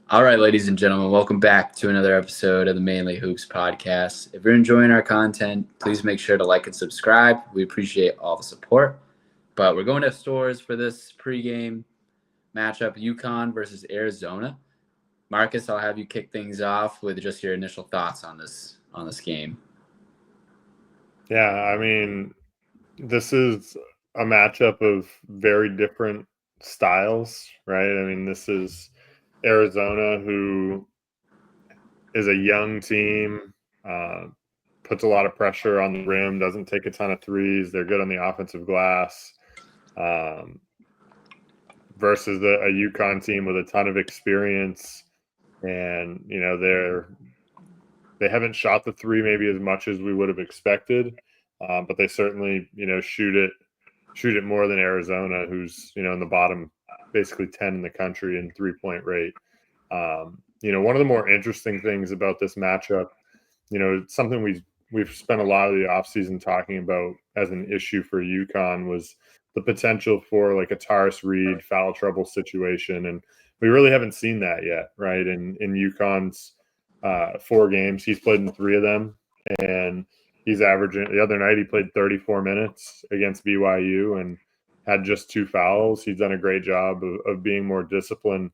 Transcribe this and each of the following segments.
All right, ladies and gentlemen, welcome back to another episode of the Mainly Hoops podcast. If you're enjoying our content, please make sure to like and subscribe. We appreciate all the support. But we're going to stores for this pregame matchup, UConn versus Arizona. Marcus, I'll have you kick things off with just your initial thoughts on this game. Yeah, I mean, this is a matchup of very different styles, right? I mean, this is Arizona, who is a young team, puts a lot of pressure on the rim, doesn't take a ton of threes. They're good on the offensive glass, versus a UConn team with a ton of experience. And, they haven't shot the three maybe as much as we would have expected, but they certainly, shoot it more than Arizona, who's, in the bottom, basically 10 in the country in 3-point rate. One of the more interesting things about this matchup, something we've spent a lot of the offseason talking about as an issue for UConn was the potential for like a Tarris Reed foul trouble situation. And we really haven't seen that yet, right? In UConn's 4 games, he's played in 3 of them, and he's averaging. The other night he played 34 minutes against BYU and had just 2 fouls. He's done a great job of being more disciplined.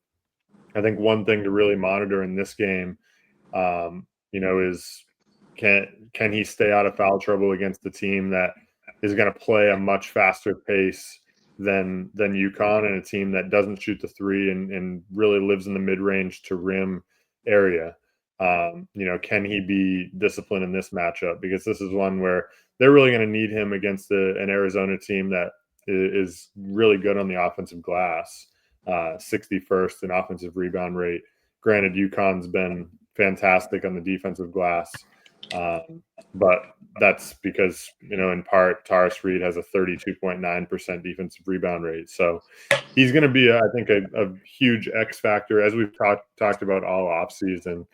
I think one thing to really monitor in this game, is can he stay out of foul trouble against the team that is going to play a much faster pace than UConn, and a team that doesn't shoot the three and really lives in the mid-range to rim area. Can he be disciplined in this matchup? Because this is one where they're really going to need him against an Arizona team that is really good on the offensive glass, 61st in offensive rebound rate. Granted, UConn's been fantastic on the defensive glass, but that's because, in part, Tarris Reed has a 32.9% defensive rebound rate. So he's going to be, I think, a huge X factor, as we've talked about all offseason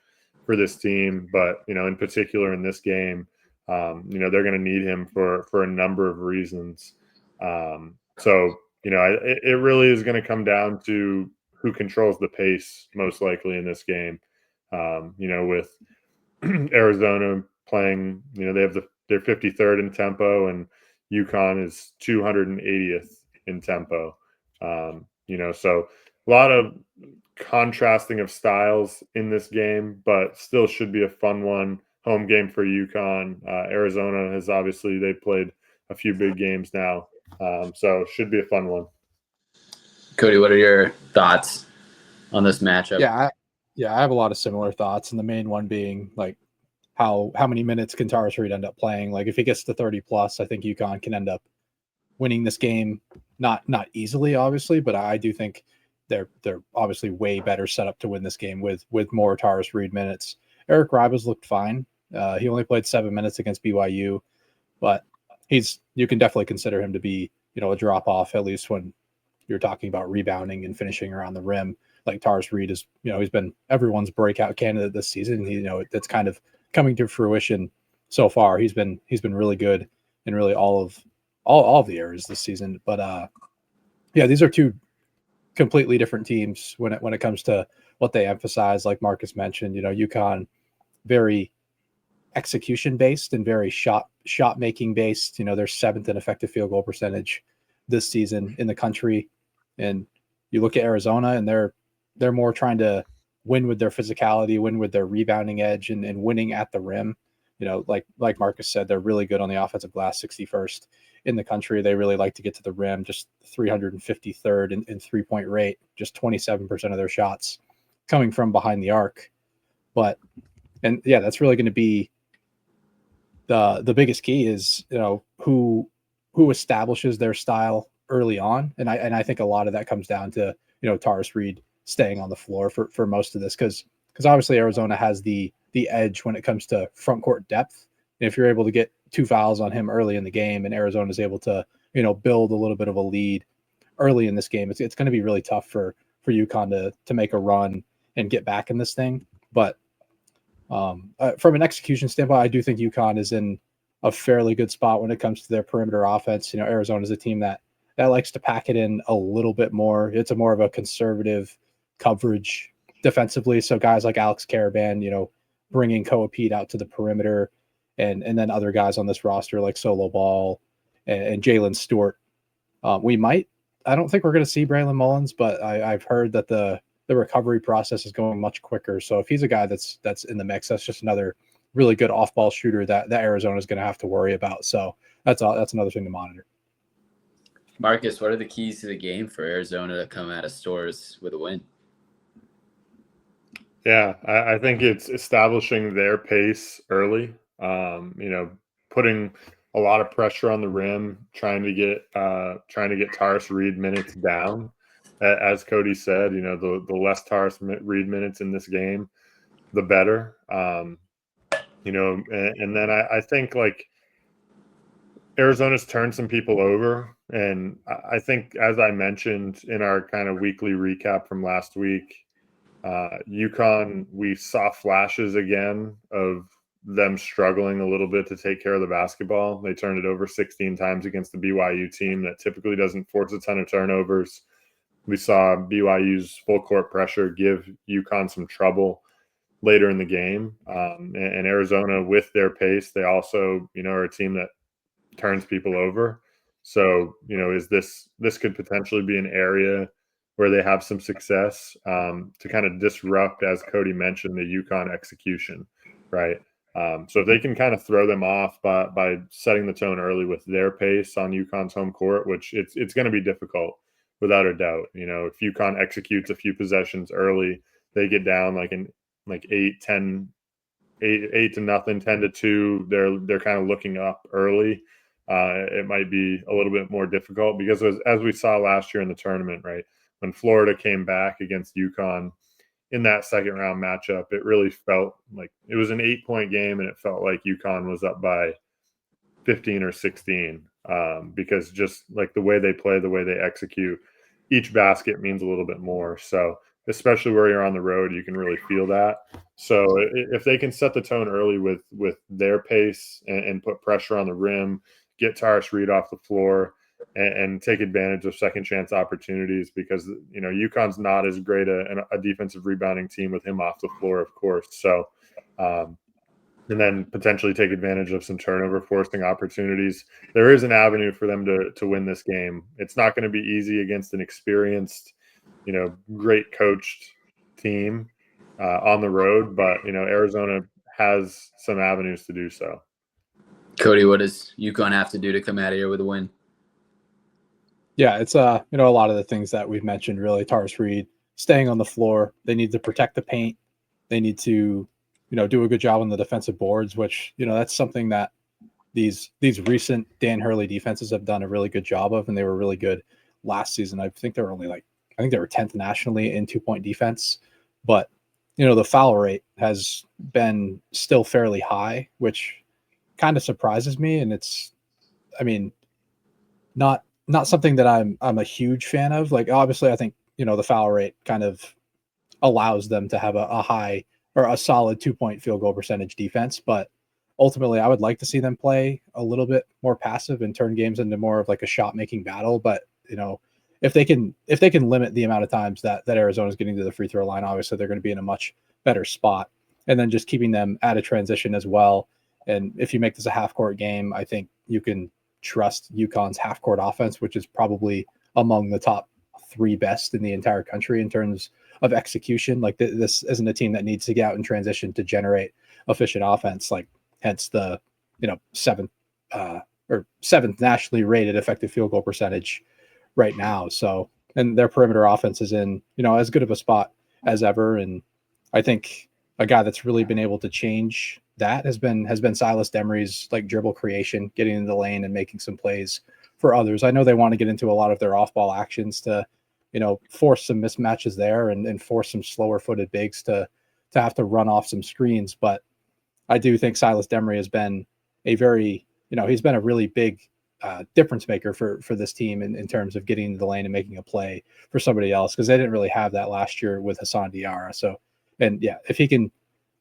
for this team. But, in particular in this game, they're going to need him for a number of reasons. It really is going to come down to who controls the pace most likely in this game. With Arizona playing, they have they're 53rd in tempo, and UConn is 280th in tempo. So a lot of contrasting of styles in this game, but still should be a fun one. Home game for UConn. Arizona has obviously, they played a few big games now, so should be a fun one. Cody, what are your thoughts on this matchup? Yeah, I have a lot of similar thoughts, and the main one being like how many minutes can Tarris Reed end up playing? Like if he gets to 30 plus, I think UConn can end up winning this game. Not easily, obviously, but I do think they're obviously way better set up to win this game with more Tarris Reed minutes. Eric Ribas looked fine. He only played 7 minutes against BYU, but you can definitely consider him to be, a drop off, at least when you're talking about rebounding and finishing around the rim. Like Tarris Reed is, he's been everyone's breakout candidate this season. That's kind of coming to fruition so far. He's been really good in really all of the areas this season. But these are 2 completely different teams when it comes to what they emphasize. Like Marcus mentioned, UConn very execution based and very shot making based. They're 7th in effective field goal percentage this season in the country, and you look at Arizona and they're more trying to win with their physicality, win with their rebounding edge, and winning at the rim. Like Marcus said, they're really good on the offensive glass, 61st in the country. They really like to get to the rim, just 353rd in 3-point rate, just 27% of their shots coming from behind the arc. That's really going to be the biggest key is, who establishes their style early on. And I think a lot of that comes down to, Tarris Reed staying on the floor for most of this, because obviously Arizona has the edge when it comes to front court depth. And if you're able to get 2 fouls on him early in the game, and Arizona is able to, build a little bit of a lead early in this game, it's going to be really tough for UConn to make a run and get back in this thing. But from an execution standpoint, I do think UConn is in a fairly good spot when it comes to their perimeter offense. Arizona is a team that likes to pack it in a little bit more. It's a more of a conservative coverage defensively. So guys like Alex Karaban, bringing Koa Peat out to the perimeter, and then other guys on this roster like Solo Ball and Jalen Stewart. I don't think we're going to see Braylon Mullins, but I've heard that the recovery process is going much quicker. So if he's a guy that's in the mix, that's just another really good off-ball shooter that Arizona is going to have to worry about. So that's another thing to monitor. Marcus, what are the keys to the game for Arizona to come out of Stores with a win? Yeah, I think it's establishing their pace early. Putting a lot of pressure on the rim, trying to get Tarris Reed minutes down. As Cody said, the less Tarris Reed minutes in this game, the better. And then I think like Arizona's turned some people over, and I think, as I mentioned in our kind of weekly recap from last week, UConn, we saw flashes again of them struggling a little bit to take care of the basketball. They turned it over 16 times against the BYU team that typically doesn't force a ton of turnovers. We saw BYU's full court pressure give UConn some trouble later in the game. And Arizona, with their pace, they also, are a team that turns people over. So, this could potentially be an area where they have some success to kind of disrupt, as Cody mentioned, the UConn execution, right? So if they can kind of throw them off by setting the tone early with their pace on UConn's home court, which it's going to be difficult without a doubt. If UConn executes a few possessions early, they get down like 8 to nothing, 10-2. They're kind of looking up early. It might be a little bit more difficult because as we saw last year in the tournament, right, when Florida came back against UConn in that second round matchup, it really felt like it was an 8-point game, and it felt like UConn was up by 15 or 16 because just like the way they play, the way they execute, each basket means a little bit more. So especially where you're on the road, you can really feel that. So if they can set the tone early with their pace and put pressure on the rim, get Tarris Reed off the floor, and take advantage of second chance opportunities, because UConn's not as great a defensive rebounding team with him off the floor, of course. So and then potentially take advantage of some turnover forcing opportunities. There is an avenue for them to win this game. It's not going to be easy against an experienced, great coached team on the road, but Arizona has some avenues to do so. Cody, what does UConn have to do to come out of here with a win? Yeah, it's a lot of the things that we've mentioned, really. Tarris Reed staying on the floor. They need to protect the paint. They need to, do a good job on the defensive boards, which, that's something that these recent Dan Hurley defenses have done a really good job of, and they were really good last season. I think they were 10th nationally in 2-point defense, but the foul rate has been still fairly high, which kind of surprises me, and it's, not something that I'm a huge fan of. Like, obviously, I think the foul rate kind of allows them to have a high or a solid 2-point field goal percentage defense, but ultimately, I would like to see them play a little bit more passive and turn games into more of like a shot making battle. But if they can limit the amount of times that Arizona is getting to the free throw line, obviously they're going to be in a much better spot. And then just keeping them out of transition as well. And if you make this a half court game, I think you can trust UConn's half court offense, which is probably among the top 3 best in the entire country in terms of execution. Like, this isn't a team that needs to get out in transition to generate efficient offense. Like, hence the seventh nationally rated effective field goal percentage right now. So, and their perimeter offense is in as good of a spot as ever. And I think a guy that's really been able to change that has been Silas Demary's dribble creation, getting in the lane and making some plays for others. I know they want to get into a lot of their off-ball actions to, force some mismatches there and force some slower-footed bigs to have to run off some screens. But I do think Silas Demary has been a very, he's been a really big difference maker for this team in terms of getting into the lane and making a play for somebody else, because they didn't really have that last year with Hassan Diarra. So, and yeah, if he can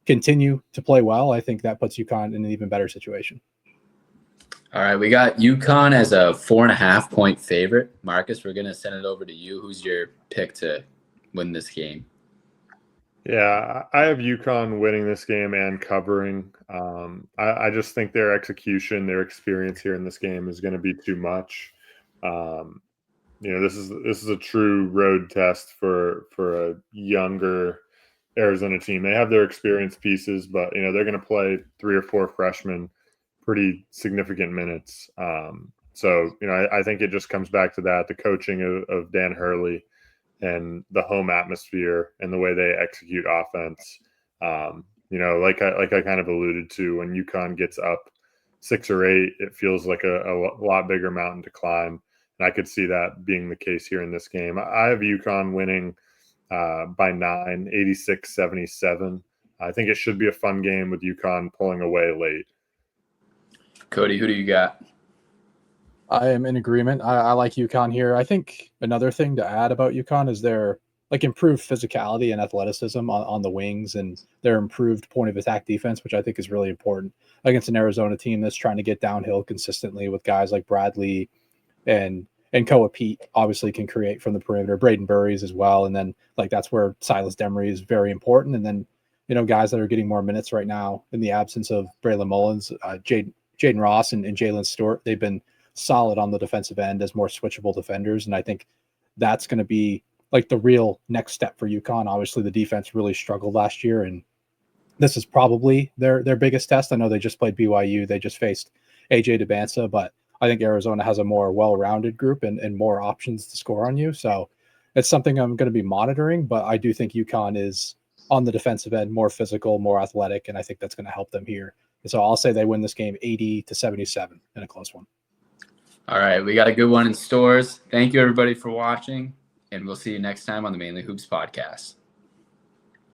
continue to play well, I think that puts UConn in an even better situation. All right, we got UConn as a 4.5-point favorite. Marcus, we're going to send it over to you. Who's your pick to win this game? Yeah, I have UConn winning this game and covering. I just think their execution, their experience here in this game is going to be too much. This is a true road test for a younger Arizona team. They have their experienced pieces, but they're going to play 3 or 4 freshmen pretty significant minutes. I think it just comes back to that, the coaching of Dan Hurley and the home atmosphere and the way they execute offense. Like I kind of alluded to, when UConn gets up 6 or 8, it feels like a lot bigger mountain to climb. And I could see that being the case here in this game. I have UConn winning by 9, 86-77. I think it should be a fun game with UConn pulling away late. Cody, who do you got? I am in agreement. I like UConn here. I think another thing to add about UConn is their improved physicality and athleticism on the wings, and their improved point of attack defense, which I think is really important against an Arizona team that's trying to get downhill consistently with guys like Bradley and Koa Peat obviously can create from the perimeter, Brayden Burries as well. And then that's where Silas Demary is very important. And then, guys that are getting more minutes right now in the absence of Braylon Mullins, Jaden Ross and Jalen Stewart, they've been solid on the defensive end as more switchable defenders. And I think that's going to be the real next step for UConn. Obviously the defense really struggled last year, and this is probably their biggest test. I know they just played BYU. They just faced AJ DeBansa, but I think Arizona has a more well-rounded group and more options to score on you. So it's something I'm going to be monitoring, but I do think UConn is on the defensive end more physical, more athletic, and I think that's going to help them here. And so I'll say they win this game 80-77 in a close one. All right, we got a good one in stores. Thank you, everybody, for watching, and we'll see you next time on the Mainly Hoops podcast.